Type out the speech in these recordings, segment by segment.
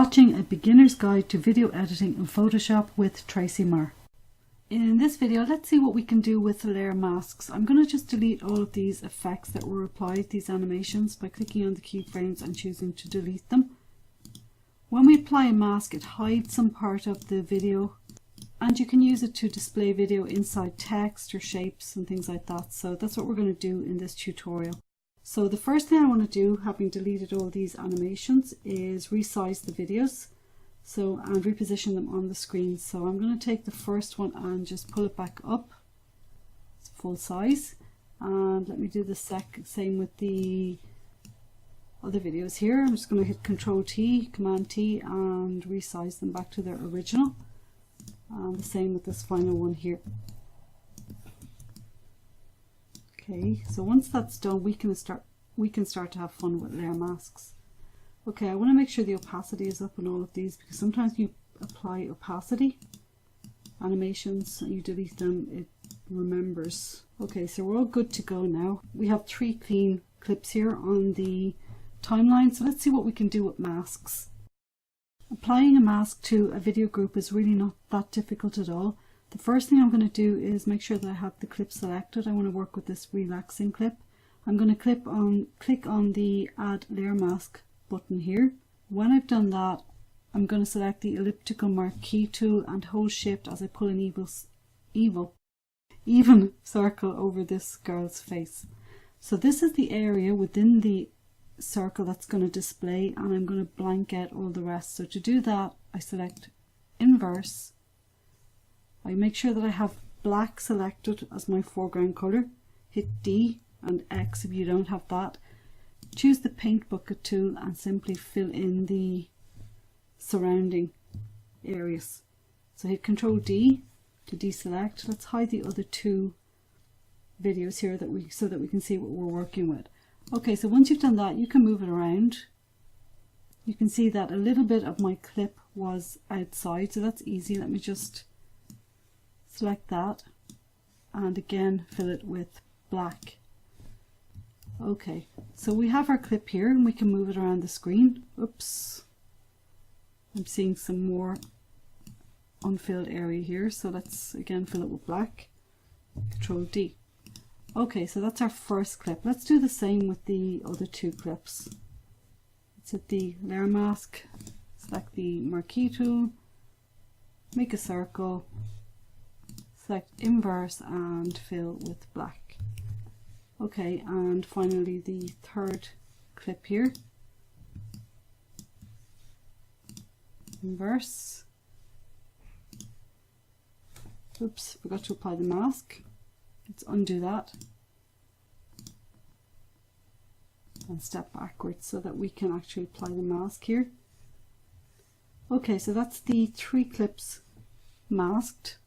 watching a beginner's guide to video editing in Photoshop with Tracy Marr. In this video, let's see what we can do with layer masks. I'm going to just delete all of these effects that were applied, these animations, by clicking on the keyframes and choosing to delete them. When we apply a mask, it hides some part of the video, and you can use it to display video inside text or shapes and things like that. So that's what we're going to do in this tutorial. So the first thing I want to do, having deleted all these animations, is resize the videos and reposition them on the screen. So I'm going to take the first one and just pull it back up. It's full size. And let me do the same with the other videos here. I'm just going to hit Control T, Command T, and resize them back to their original. And the same with this final one here. Okay, so once that's done, we can start to have fun with layer masks. Okay, I want to make sure the opacity is up on all of these, because sometimes you apply opacity animations and you delete them, it remembers. Okay, so we're all good to go now. We have 3 clean clips here on the timeline, so let's see what we can do with masks. Applying a mask to a video group is really not that difficult at all. The first thing I'm going to do is make sure that I have the clip selected. I want to work with this relaxing clip. I'm going to click on the Add Layer Mask button here. When I've done that, I'm going to select the elliptical marquee tool and hold Shift as I pull an even circle over this girl's face. So this is the area within the circle that's going to display, and I'm going to blank out all the rest. So to do that, I select Inverse. I make sure that I have black selected as my foreground color. Hit D and X if you don't have that. Choose the paint bucket tool and simply fill in the surrounding areas. So hit Control D to deselect. Let's hide the other 2 videos here so that we can see what we're working with. Okay, so once you've done that, you can move it around. You can see that a little bit of my clip was outside, so that's easy. Let me just select that and again fill it with black. Okay, so we have our clip here and we can move it around the screen. Oops, I'm seeing some more unfilled area here, so let's again fill it with black. Control D. Okay, so that's our first clip. Let's do the same with the other 2 clips. Let's hit the layer mask, select the marquee tool, make a circle, select Inverse and fill with black. Okay, and finally the 3rd clip here. Inverse. Oops, forgot to apply the mask. Let's undo that and step backwards so that we can actually apply the mask here. Okay, so that's the 3 clips masked.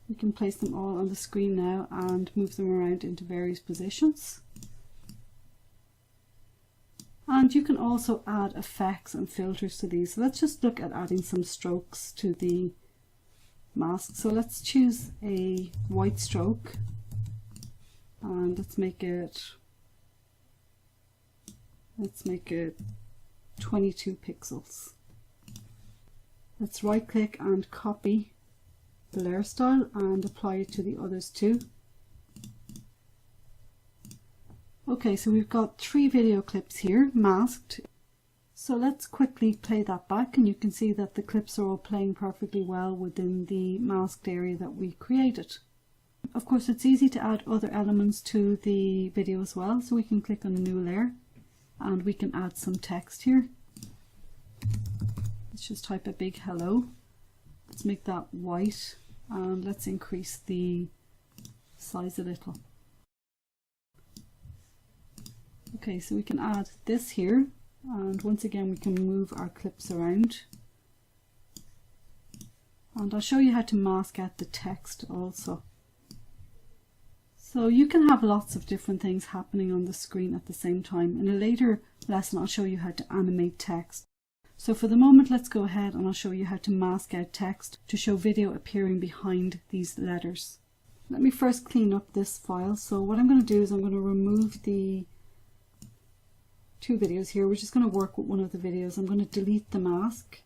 We can place them all on the screen now and move them around into various positions. And you can also add effects and filters to these. So let's just look at adding some strokes to the mask. So let's choose a white stroke and let's make it 22 pixels. Let's right click and copy the layer style and apply it to the others too. Okay, so we've got 3 video clips here masked. So let's quickly play that back and you can see that the clips are all playing perfectly well within the masked area that we created. Of course, it's easy to add other elements to the video as well, so we can click on a new layer and we can add some text here. Let's just type a big hello. Let's make that white and let's increase the size a little. Okay, so we can add this here, and once again we can move our clips around. And I'll show you how to mask out the text also. So you can have lots of different things happening on the screen at the same time. In a later lesson I'll show you how to animate text. So for the moment, let's go ahead and I'll show you how to mask out text to show video appearing behind these letters. Let me first clean up this file. So what I'm going to do is I'm going to remove the two videos here. We're just going to work with one of the videos. I'm going to delete the mask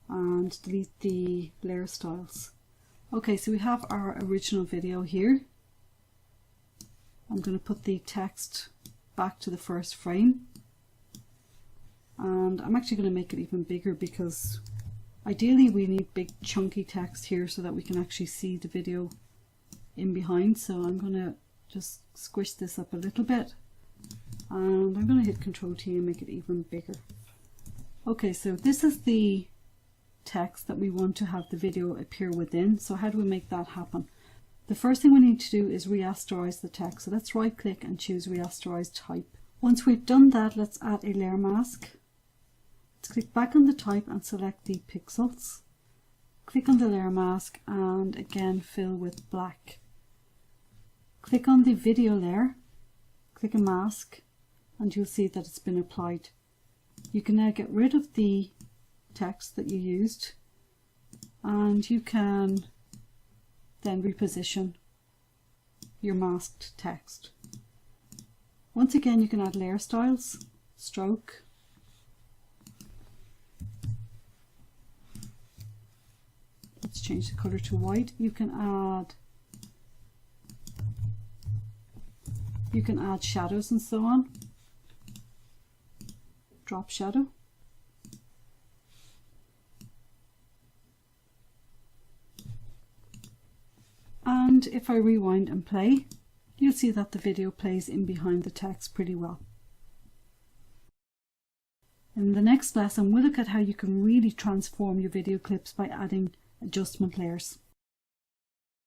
and delete the layer styles. Okay, so we have our original video here. I'm going to put the text back to the first frame, and I'm actually going to make it even bigger because ideally we need big chunky text here so that we can actually see the video in behind. So I'm going to just squish this up a little bit, and I'm going to hit Ctrl T and make it even bigger. Okay, so this is the text that we want to have the video appear within. So how do we make that happen? The first thing we need to do is rasterize the text. So let's right click and choose rasterize type. Once we've done that, let's add a layer mask. Let's click back on the type and select the pixels. Click on the layer mask and again fill with black. Click on the video layer, click a mask, and you'll see that it's been applied. You can now get rid of the text that you used, and you can then reposition your masked text. Once again, you can add layer styles, stroke, let's change the color to white. You can add shadows and so on. Drop shadow. And if I rewind and play, you'll see that the video plays in behind the text pretty well. In the next lesson, we'll look at how you can really transform your video clips by adding adjustment layers.